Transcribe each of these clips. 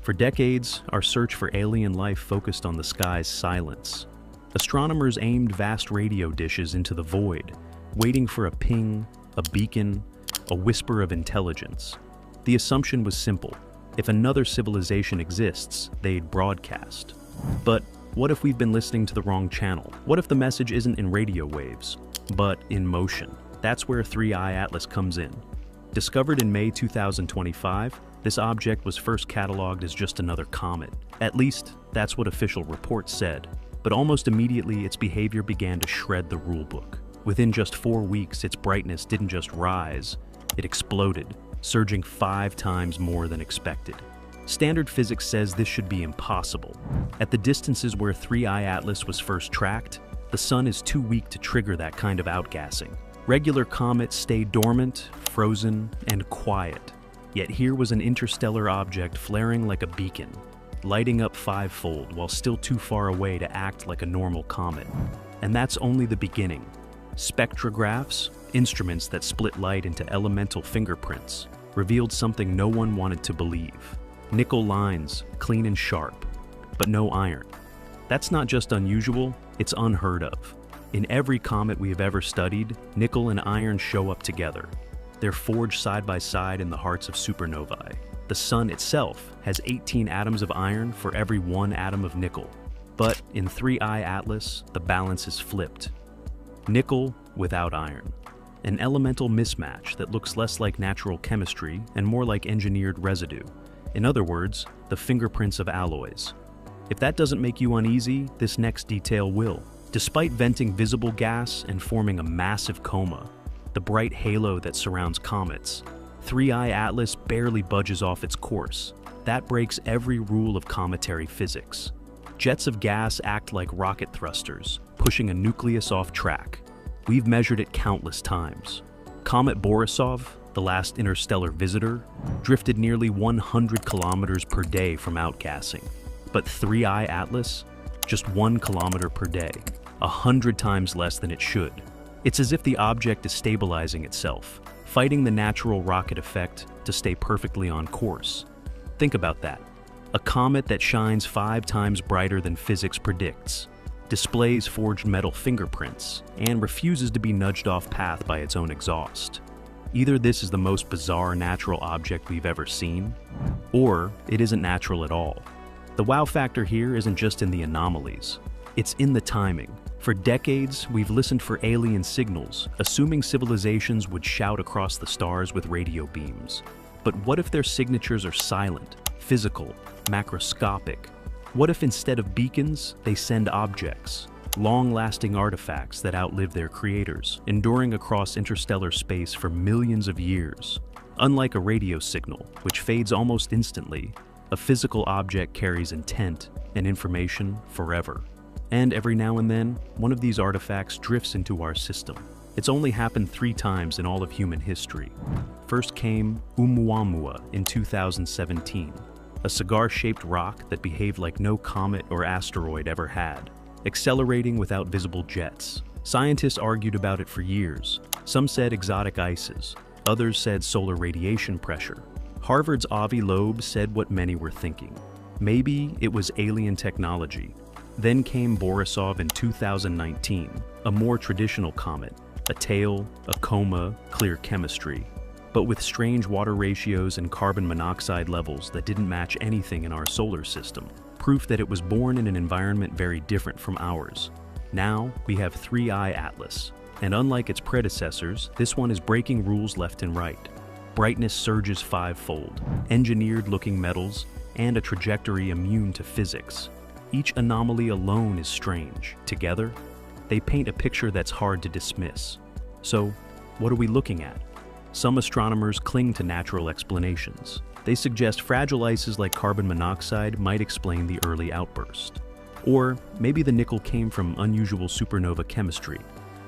For decades, our search for alien life focused on the sky's silence. Astronomers aimed vast radio dishes into the void, waiting for a ping, a beacon, a whisper of intelligence. The assumption was simple. If another civilization exists, they'd broadcast. But what if we've been listening to the wrong channel? What if the message isn't in radio waves, but in motion? That's where 3I Atlas comes in. Discovered in May 2025, this object was first cataloged as just another comet. At least, that's what official reports said. But almost immediately, its behavior began to shred the rulebook. Within just 4 weeks, its brightness didn't just rise, it exploded, surging 5 times more than expected. Standard physics says this should be impossible. At the distances where 3I Atlas was first tracked, the sun is too weak to trigger that kind of outgassing. Regular comets stay dormant, frozen, and quiet. Yet here was an interstellar object flaring like a beacon, lighting up 5-fold while still too far away to act like a normal comet. And that's only the beginning. Spectrographs, instruments that split light into elemental fingerprints, revealed something no one wanted to believe. Nickel lines, clean and sharp, but no iron. That's not just unusual, it's unheard of. In every comet we have ever studied, nickel and iron show up together. They're forged side by side in the hearts of supernovae. The Sun itself has 18 atoms of iron for every 1 atom of nickel. But in 3I Atlas, the balance is flipped. Nickel without iron. An elemental mismatch that looks less like natural chemistry and more like engineered residue. In other words, the fingerprints of alloys. If that doesn't make you uneasy, this next detail will. Despite venting visible gas and forming a massive coma, the bright halo that surrounds comets, 3I Atlas barely budges off its course. That breaks every rule of cometary physics. Jets of gas act like rocket thrusters, pushing a nucleus off track. We've measured it countless times. Comet Borisov, the last interstellar visitor, drifted nearly 100 kilometers per day from outgassing. But 3I Atlas, just 1 kilometer per day, 100 times less than it should. It's as if the object is stabilizing itself, fighting the natural rocket effect to stay perfectly on course. Think about that. A comet that shines 5 times brighter than physics predicts, displays forged metal fingerprints, and refuses to be nudged off path by its own exhaust. Either this is the most bizarre natural object we've ever seen, or it isn't natural at all. The wow factor here isn't just in the anomalies, it's in the timing. For decades, we've listened for alien signals, assuming civilizations would shout across the stars with radio beams. But what if their signatures are silent, physical, macroscopic? What if instead of beacons, they send objects, long-lasting artifacts that outlive their creators, enduring across interstellar space for millions of years? Unlike a radio signal, which fades almost instantly, a physical object carries intent and information forever. And every now and then, one of these artifacts drifts into our system. It's only happened 3 times in all of human history. First came Oumuamua in 2017, a cigar-shaped rock that behaved like no comet or asteroid ever had, accelerating without visible jets. Scientists argued about it for years. Some said exotic ices, others said solar radiation pressure. Harvard's Avi Loeb said what many were thinking. Maybe it was alien technology. Then came Borisov in 2019, a more traditional comet, a tail, a coma, clear chemistry, but with strange water ratios and carbon monoxide levels that didn't match anything in our solar system, proof that it was born in an environment very different from ours. Now we have 3I Atlas, and unlike its predecessors, this one is breaking rules left and right. Brightness surges 5-fold, engineered-looking metals, and a trajectory immune to physics. Each anomaly alone is strange. Together, they paint a picture that's hard to dismiss. So, what are we looking at? Some astronomers cling to natural explanations. They suggest fragile ices like carbon monoxide might explain the early outburst. Or maybe the nickel came from unusual supernova chemistry.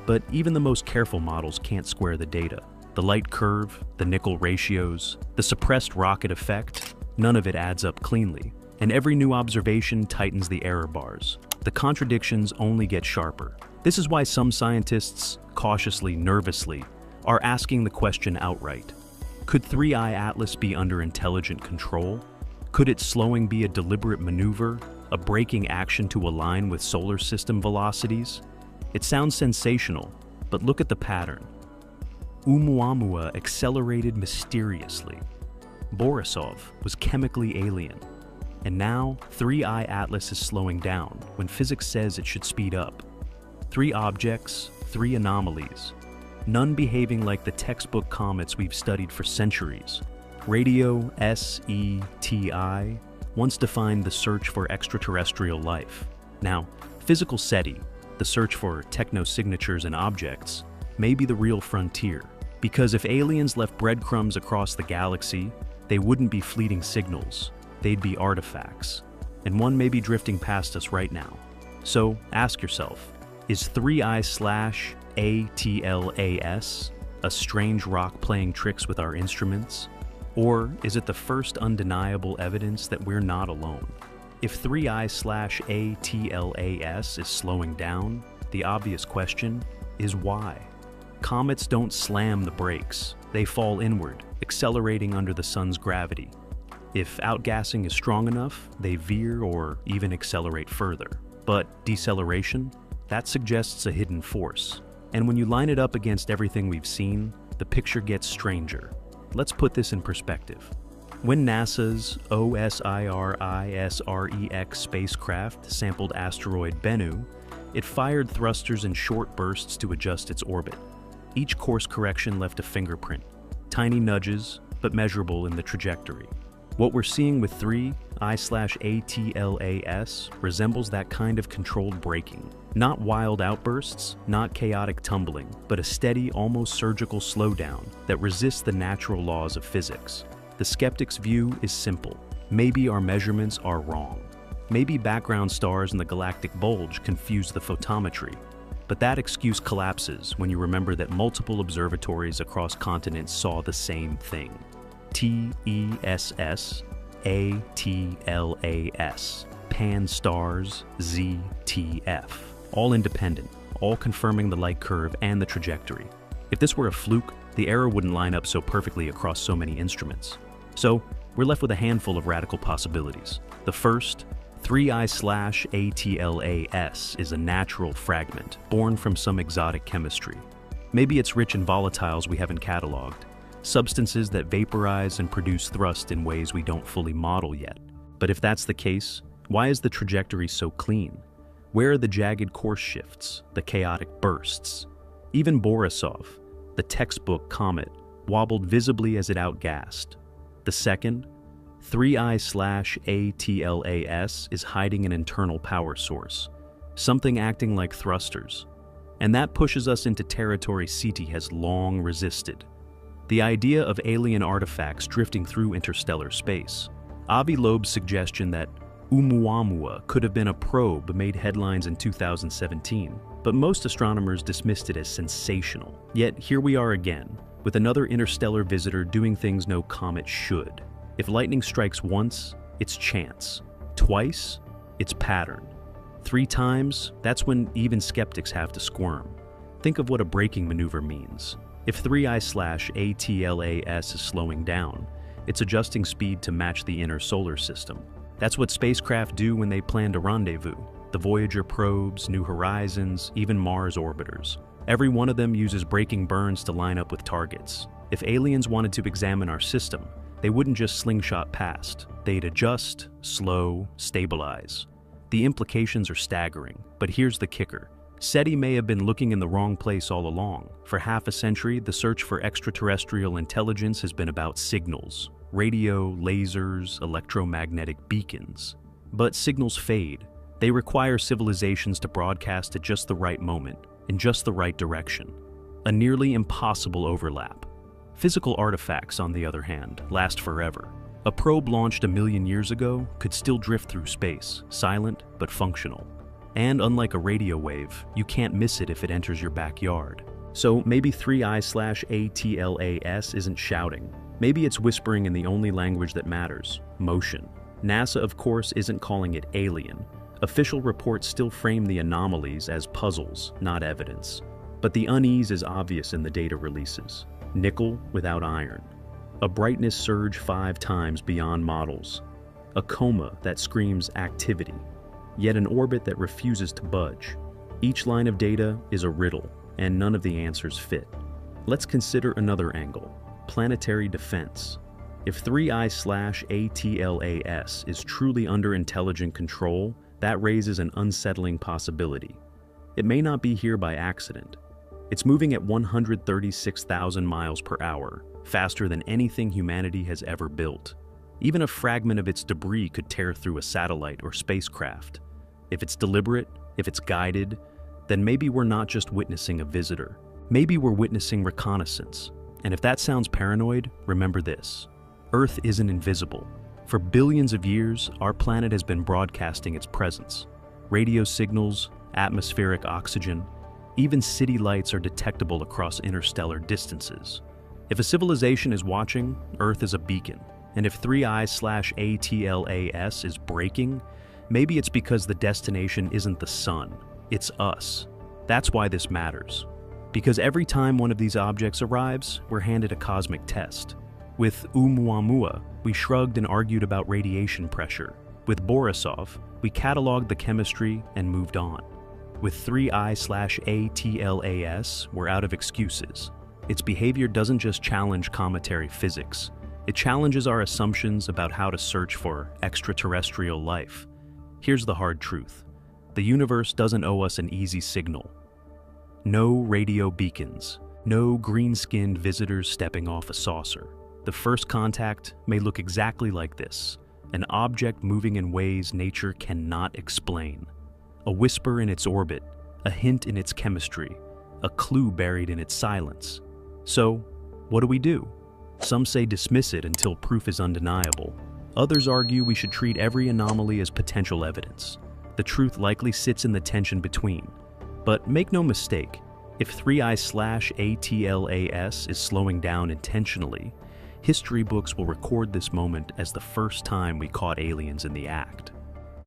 But even the most careful models can't square the data. The light curve, the nickel ratios, the suppressed rocket effect, none of it adds up cleanly. And every new observation tightens the error bars. The contradictions only get sharper. This is why some scientists, cautiously, nervously, are asking the question outright. Could 3I Atlas be under intelligent control? Could its slowing be a deliberate maneuver, a braking action to align with solar system velocities? It sounds sensational, but look at the pattern. Oumuamua accelerated mysteriously. Borisov was chemically alien. And now, 3I Atlas is slowing down when physics says it should speed up. 3 objects, 3 anomalies, none behaving like the textbook comets we've studied for centuries. Radio SETI once defined the search for extraterrestrial life. Now, physical SETI, the search for technosignatures and objects, may be the real frontier. Because if aliens left breadcrumbs across the galaxy, they wouldn't be fleeting signals, they'd be artifacts. And one may be drifting past us right now. So ask yourself, is 3I/ATLAS a strange rock playing tricks with our instruments? Or is it the first undeniable evidence that we're not alone? If 3I/ATLAS is slowing down, the obvious question is why? Comets don't slam the brakes, they fall inward, accelerating under the sun's gravity. If outgassing is strong enough, they veer or even accelerate further. But deceleration? That suggests a hidden force. And when you line it up against everything we've seen, the picture gets stranger. Let's put this in perspective. When NASA's OSIRIS-REX spacecraft sampled asteroid Bennu, it fired thrusters in short bursts to adjust its orbit. Each course correction left a fingerprint, tiny nudges, but measurable in the trajectory. What we're seeing with 3I/ATLAS resembles that kind of controlled braking. Not wild outbursts, not chaotic tumbling, but a steady, almost surgical slowdown that resists the natural laws of physics. The skeptic's view is simple. Maybe our measurements are wrong. Maybe background stars in the galactic bulge confuse the photometry. But that excuse collapses when you remember that multiple observatories across continents saw the same thing. TESS-ATLAS, Pan-STARRS ZTF. All independent, all confirming the light curve and the trajectory. If this were a fluke, the error wouldn't line up so perfectly across so many instruments. So, we're left with a handful of radical possibilities. The first, 3I/ATLAS is a natural fragment, born from some exotic chemistry. Maybe it's rich in volatiles we haven't cataloged, substances that vaporize and produce thrust in ways we don't fully model yet. But if that's the case, why is the trajectory so clean? Where are the jagged course shifts, the chaotic bursts? Even Borisov, the textbook Comet, wobbled visibly as it outgassed. The second, 3I/ATLAS is hiding an internal power source, something acting like thrusters. And that pushes us into territory SETI has long resisted. The idea of alien artifacts drifting through interstellar space. Avi Loeb's suggestion that Oumuamua could have been a probe made headlines in 2017, but most astronomers dismissed it as sensational. Yet here we are again, with another interstellar visitor doing things no comet should. If lightning strikes once, it's chance. Twice, it's pattern. 3 times, that's when even skeptics have to squirm. Think of what a braking maneuver means. If 3I/ATLAS is slowing down, it's adjusting speed to match the inner solar system. That's what spacecraft do when they plan to rendezvous. The Voyager probes, New Horizons, even Mars orbiters. Every one of them uses braking burns to line up with targets. If aliens wanted to examine our system, they wouldn't just slingshot past. They'd adjust, slow, stabilize. The implications are staggering, but here's the kicker. SETI may have been looking in the wrong place all along. For half a century, the search for extraterrestrial intelligence has been about signals. Radio, lasers, electromagnetic beacons. But signals fade. They require civilizations to broadcast at just the right moment, in just the right direction. A nearly impossible overlap. Physical artifacts, on the other hand, last forever. A probe launched 1 million years ago could still drift through space, silent but functional. And unlike a radio wave, you can't miss it if it enters your backyard. So maybe 3I/ATLAS isn't shouting. Maybe it's whispering in the only language that matters, motion. NASA, of course, isn't calling it alien. Official reports still frame the anomalies as puzzles, not evidence. But the unease is obvious in the data releases. Nickel without iron. A brightness surge 5 times beyond models. a coma that screams activity, yet an orbit that refuses to budge. Each line of data is a riddle, and none of the answers fit. Let's consider another angle: planetary defense. If 3I/ATLAS is truly under intelligent control, that raises an unsettling possibility. It may not be here by accident. It's moving at 136,000 miles per hour, faster than anything humanity has ever built. Even a fragment of its debris could tear through a satellite or spacecraft. If it's deliberate, if it's guided, then maybe we're not just witnessing a visitor. Maybe we're witnessing reconnaissance. And if that sounds paranoid, remember this: Earth isn't invisible. For billions of years, our planet has been broadcasting its presence. Radio signals, atmospheric oxygen, even city lights are detectable across interstellar distances. If a civilization is watching, Earth is a beacon. And if 3I/ATLAS is breaking, maybe it's because the destination isn't the sun, it's us. That's why this matters. Because every time one of these objects arrives, we're handed a cosmic test. With Oumuamua, we shrugged and argued about radiation pressure. With Borisov, we cataloged the chemistry and moved on. With 3I/ATLAS, we're out of excuses. Its behavior doesn't just challenge cometary physics. It challenges our assumptions about how to search for extraterrestrial life. Here's the hard truth: the universe doesn't owe us an easy signal. No radio beacons, no green-skinned visitors stepping off a saucer. The first contact may look exactly like this: an object moving in ways nature cannot explain. A whisper in its orbit, a hint in its chemistry, a clue buried in its silence. So, what do? Some say dismiss it until proof is undeniable. Others argue we should treat every anomaly as potential evidence. The truth likely sits in the tension between. But make no mistake, if 3I/ATLAS is slowing down intentionally, history books will record this moment as the first time we caught aliens in the act.